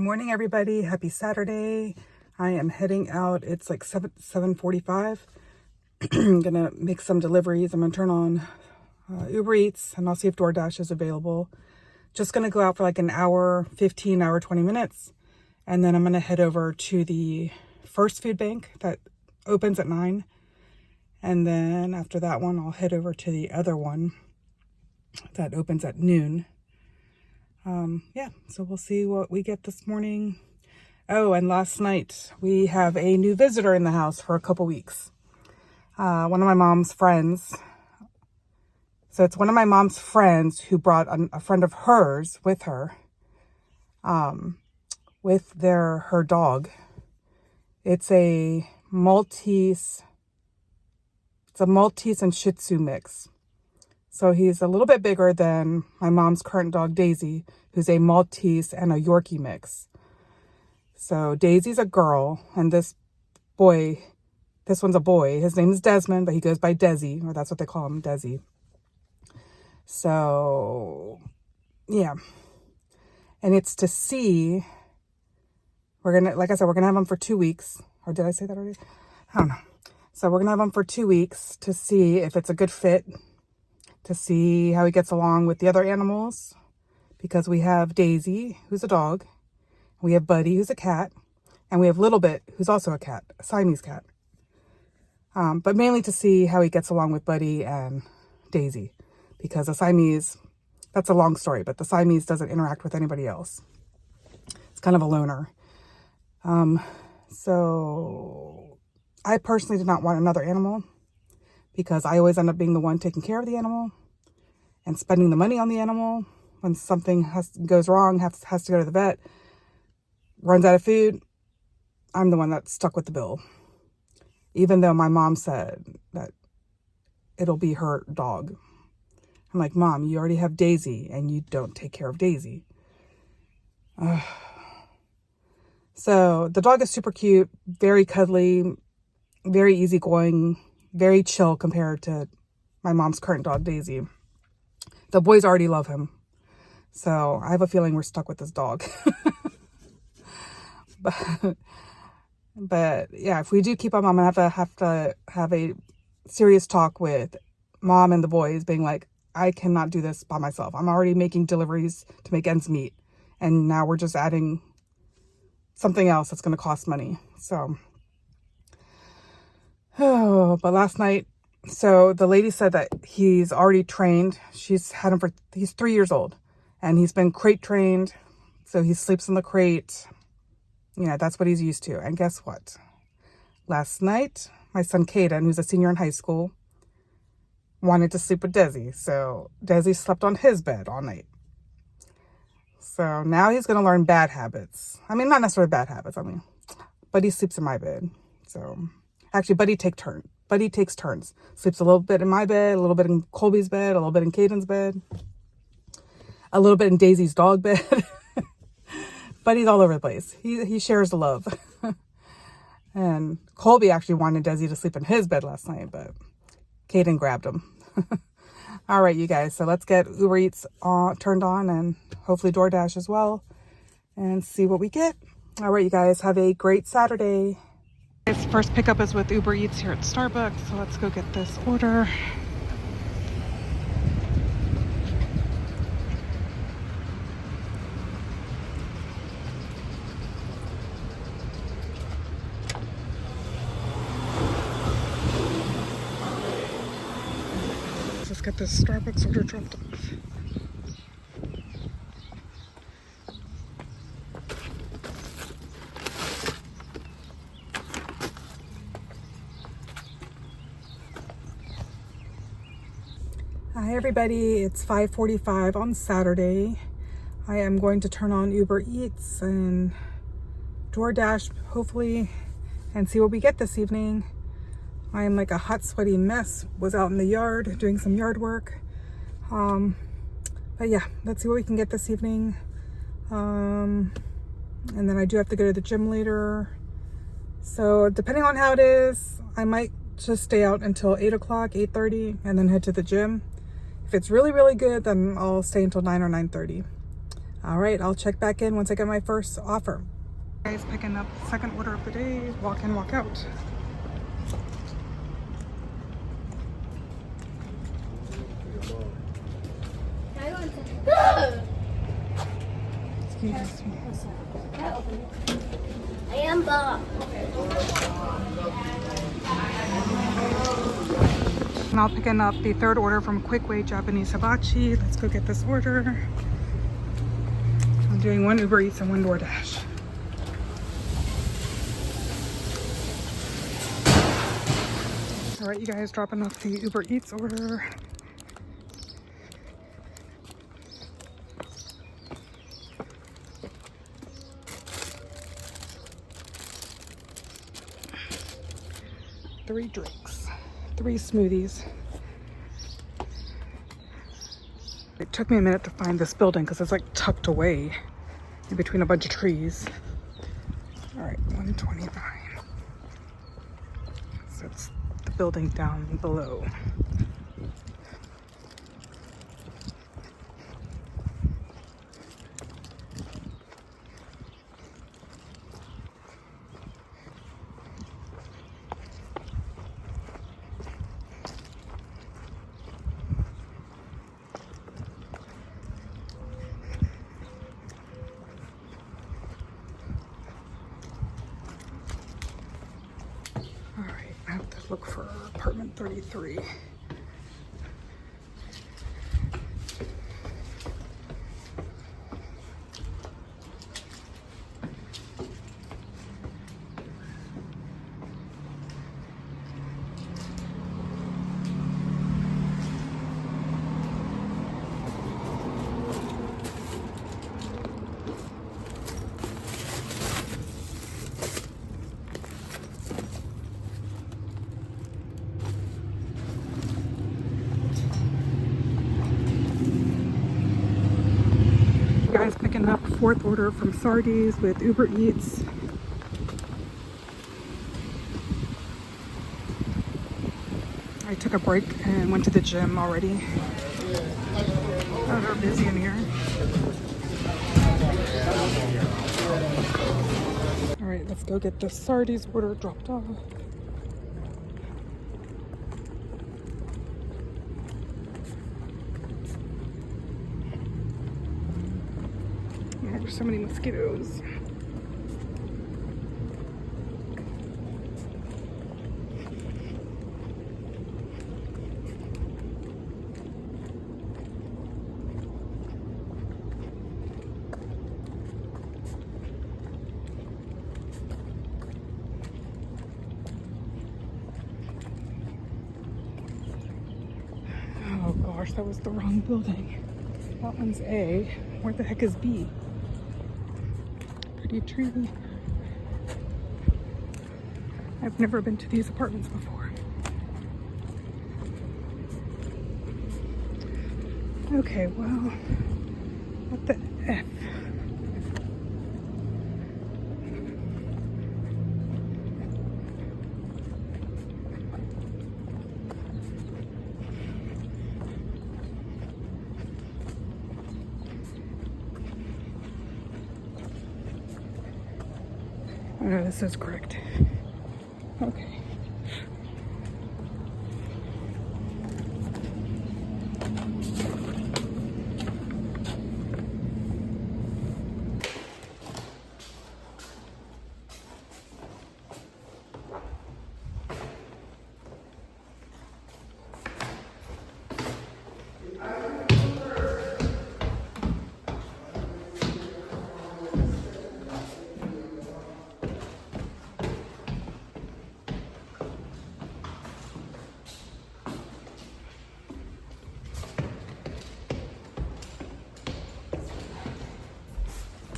morning, everybody. Happy Saturday. I am heading out. It's like 7:45. I'm going to make some deliveries. I'm going to turn on UberEats and I'll see if DoorDash is available. Just going to go out for like an hour, 15 hour, 20 minutes. And then I'm going to head over to the first food bank that opens at 9. And then after that one, I'll head over to the other one that opens at noon. So we'll see what we get this morning. Oh, and last night we have a new visitor in the house for a couple weeks. One of my mom's friends. So it's one of my mom's friends who brought a friend of hers with her, with her dog. It's a Maltese and Shih Tzu mix. So he's a little bit bigger than my mom's current dog, Desi, who's a Maltese and a Yorkie mix. So Daisy's a girl, and this one's a boy. His name is Desmond, but he goes by Desi, or that's what they call him, Desi. So, yeah. And it's to see, like I said, we're going to have him for 2 weeks. Or did I say that already? I don't know. So we're going to have him for 2 weeks to see if it's a good fit, to see how he gets along with the other animals, because we have Daisy, who's a dog, we have Buddy, who's a cat, and we have Little Bit, who's also a cat, a Siamese cat. But mainly to see how he gets along with Buddy and Daisy, because the Siamese, that's a long story, but the Siamese doesn't interact with anybody else. It's kind of a loner. So I personally did not want another animal, because I always end up being the one taking care of the animal and spending the money on the animal. When something goes wrong, has to go to the vet, runs out of food, I'm the one that's stuck with the bill. Even though my mom said that it'll be her dog. I'm like, Mom, you already have Daisy and you don't take care of Daisy. So the dog is super cute, very cuddly, very easygoing, very chill compared to my mom's current dog, Daisy. The boys already love him. So I have a feeling we're stuck with this dog. But yeah, if we do keep him, I'm going to have a serious talk with Mom and the boys, being like, I cannot do this by myself. I'm already making deliveries to make ends meet. And now we're just adding something else that's going to cost money. So, but last night, so the lady said that he's already trained. He's 3 years old and he's been crate trained. So he sleeps in the crate. That's what he's used to. And guess what? Last night, my son Caden, who's a senior in high school, wanted to sleep with Desi. So Desi slept on his bed all night. So now he's going to learn bad habits. I mean, not necessarily bad habits. But he sleeps in my bed. So actually, Buddy takes turns. Sleeps a little bit in my bed, a little bit in Colby's bed, a little bit in Caden's bed, a little bit in Daisy's dog bed. Buddy's all over the place. He shares the love. And Colby actually wanted Desi to sleep in his bed last night, but Caden grabbed him. All right, you guys. So let's get Uber Eats turned on and hopefully DoorDash as well and see what we get. All right, you guys. Have a great Saturday. This first pickup is with Uber Eats here at Starbucks. So let's go get this order. Let's get this Starbucks order dropped off. Hi everybody, it's 5:45 on Saturday. I am going to turn on Uber Eats and DoorDash hopefully and see what we get this evening. I am like a hot, sweaty mess. Was out in the yard doing some yard work. But yeah, let's see what we can get this evening. And then I do have to go to the gym later. So depending on how it is, I might just stay out until 8 o'clock, 8:30, and then head to the gym. If it's really, really good, then I'll stay until 9 or 9:30. All right, I'll check back in once I get my first offer. Guys, picking up the second order of the day. Walk in, walk out. Excuse me. I am Bob. Now picking up the third order from Quick Way Japanese Hibachi. Let's go get this order. I'm doing one Uber Eats and one DoorDash. All right, you guys, dropping off the Uber Eats order. Three drinks, 3 smoothies. It took me a minute to find this building because it's like tucked away in between a bunch of trees. All right, 129. So it's the building down below. All right, I have to look for apartment 33. Guys, picking up fourth order from Sardi's with Uber Eats. I took a break and went to the gym already. Oh, they're busy in here. All right, let's go get the Sardi's order dropped off. There's so many mosquitoes. Oh gosh, that was the wrong building. That one's A. Where the heck is B? Pretty tree. I've never been to these apartments before. Okay, well, what the F? Oh no, this is correct. Okay.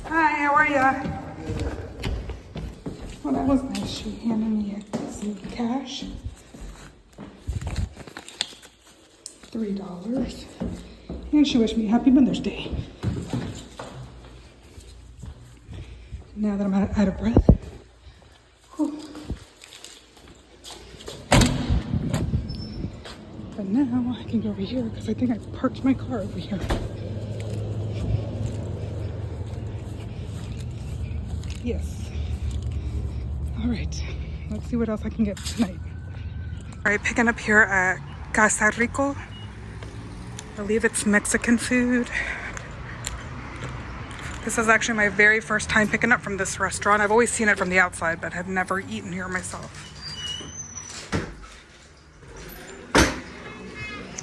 Hi, how are ya? Well, that was nice. She handed me some cash. $3. And she wished me happy Mother's Day. Now that I'm out of breath. Whew. But now I can go over here because I think I parked my car over here. Yes. All right. Let's see what else I can get tonight. All right, picking up here at Casa Rico. I believe it's Mexican food. This is actually my very first time picking up from this restaurant. I've always seen it from the outside, but have never eaten here myself.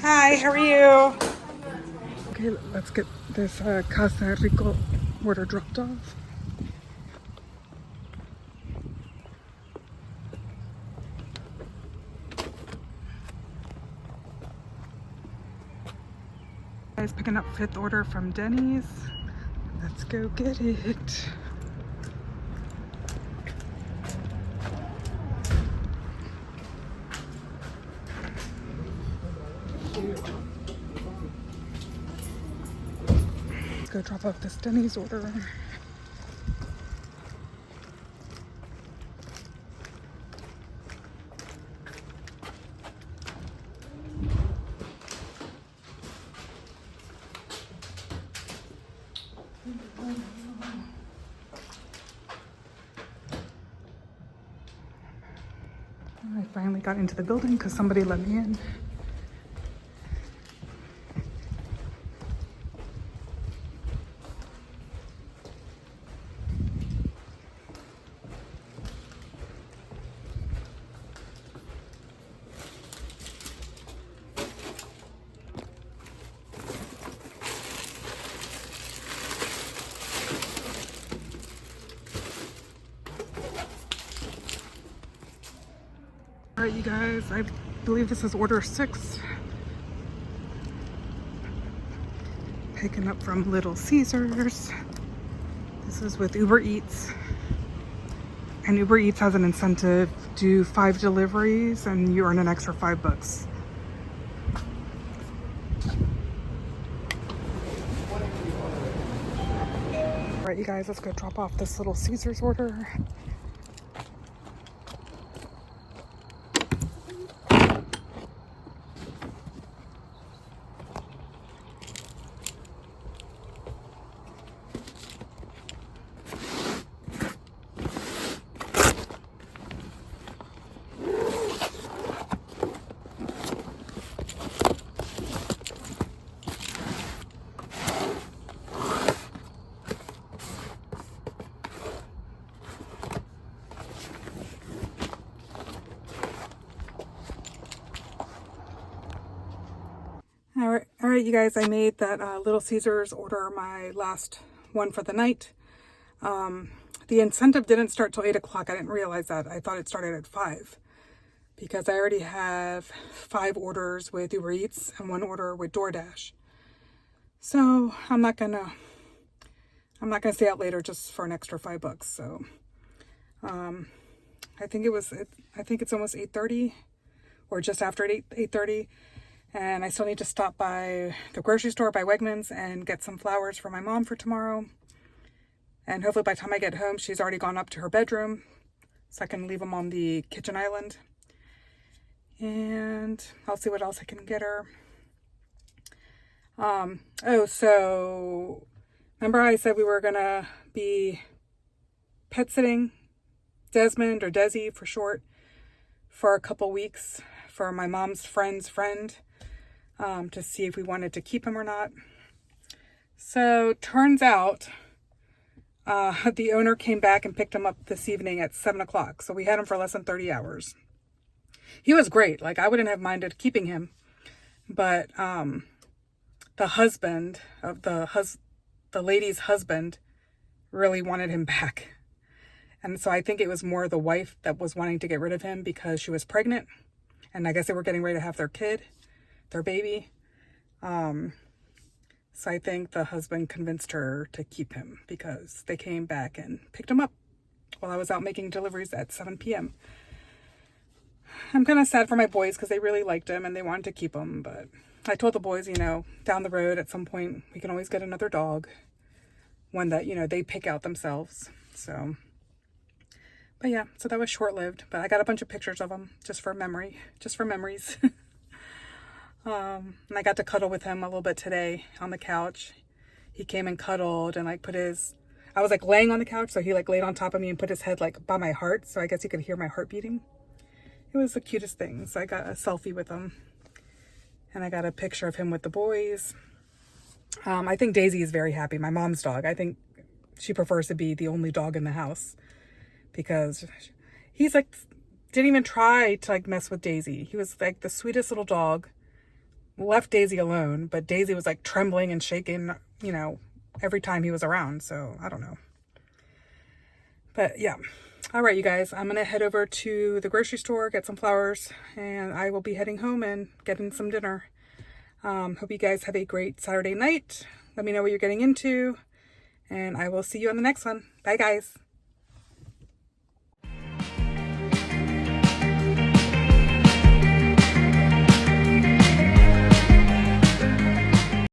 Hi, how are you? Okay, let's get this Casa Rico order dropped off. Guys, picking up 5th order from Denny's. Let's go get it. Let's go drop off this Denny's order. I finally got into the building because somebody let me in. All right, you guys, I believe this is order 6. Picking up from Little Caesars. This is with UberEats. And UberEats has an incentive to do 5 deliveries and you earn an extra $5. All right, you guys, let's go drop off this Little Caesars order. All right, you guys, I made that Little Caesars order my last one for the night. The incentive didn't start till 8 o'clock. I didn't realize that. I thought it started at 5 because I already have 5 orders with Uber Eats and 1 order with DoorDash. So I'm not gonna stay out later just for an extra $5. So I think it's almost 8:30 or just after 8:30. And I still need to stop by the grocery store by Wegmans and get some flowers for my mom for tomorrow. And hopefully by the time I get home, she's already gone up to her bedroom so I can leave them on the kitchen island. And I'll see what else I can get her. So remember I said we were going to be pet sitting Desmond, or Desi for short, for a couple weeks for my mom's friend's friend. To see if we wanted to keep him or not. So turns out the owner came back and picked him up this evening at 7 o'clock. So we had him for less than 30 hours. He was great. Like, I wouldn't have minded keeping him. But the husband of the lady's husband really wanted him back. And so I think it was more the wife that was wanting to get rid of him because she was pregnant. And I guess they were getting ready to have their baby. So I think the husband convinced her to keep him because they came back and picked him up while I was out making deliveries at 7 p.m. I'm kind of sad for my boys because they really liked him and they wanted to keep him. But I told the boys, down the road at some point, we can always get another dog. One that, they pick out themselves. So, but yeah, so that was short-lived. But I got a bunch of pictures of him just for memories. And I got to cuddle with him a little bit today on the couch. He came and cuddled and put his I was like laying on the couch, so he like laid on top of me and put his head like by my heart, so I guess he could hear my heart beating. It was the cutest thing. So I got a selfie with him, and I got a picture of him with the boys. I think Daisy is very happy, my mom's dog. I think she prefers to be the only dog in the house, because he's like, didn't even try to like mess with Daisy. He was like the sweetest little dog, left Daisy alone, but Daisy was like trembling and shaking, you know, every time he was around. So I don't know. But yeah. All right, you guys, I'm going to head over to the grocery store, get some flowers, and I will be heading home and getting some dinner. Hope you guys have a great Saturday night. Let me know what you're getting into, and I will see you on the next one. Bye, guys.